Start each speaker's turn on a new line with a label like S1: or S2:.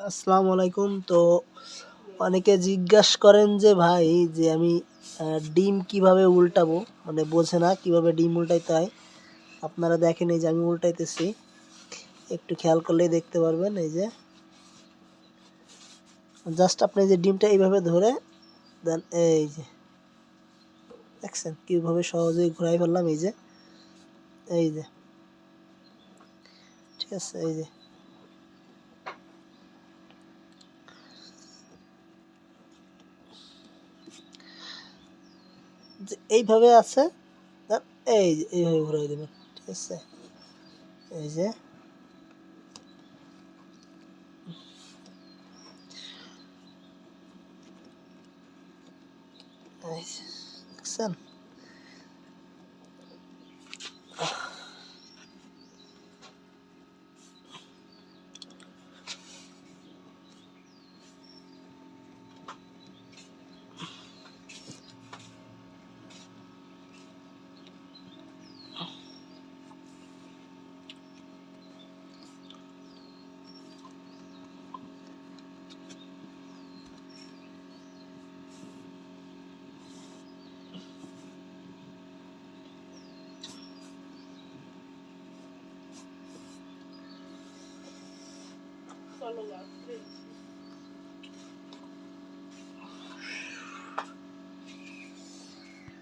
S1: আসসালামু আলাইকুম। তো অনেকে জিজ্ঞাসা করেন যে ভাই যে আমি ডিম কিভাবে উল্টাবো, মানে বোঝে না কিভাবে ডিম উল্টাইতে হয়। আপনারা দেখেন এই যে আমি উল্টাইতেছি, একটু খেয়াল করলেই দেখতে পারবেন। এই যে জাস্ট আপনি যে ডিমটা এইভাবে ধরে দেন, এই যে দেখছেন কীভাবে সহজেই ঘুরাই ফেললাম। এই যে ঠিক আছে। এই যে এইভাবে আছে, এই যে এইভাবে ঘুরাই দেবেন। ঠিক আছে, এই যে দেখছেন।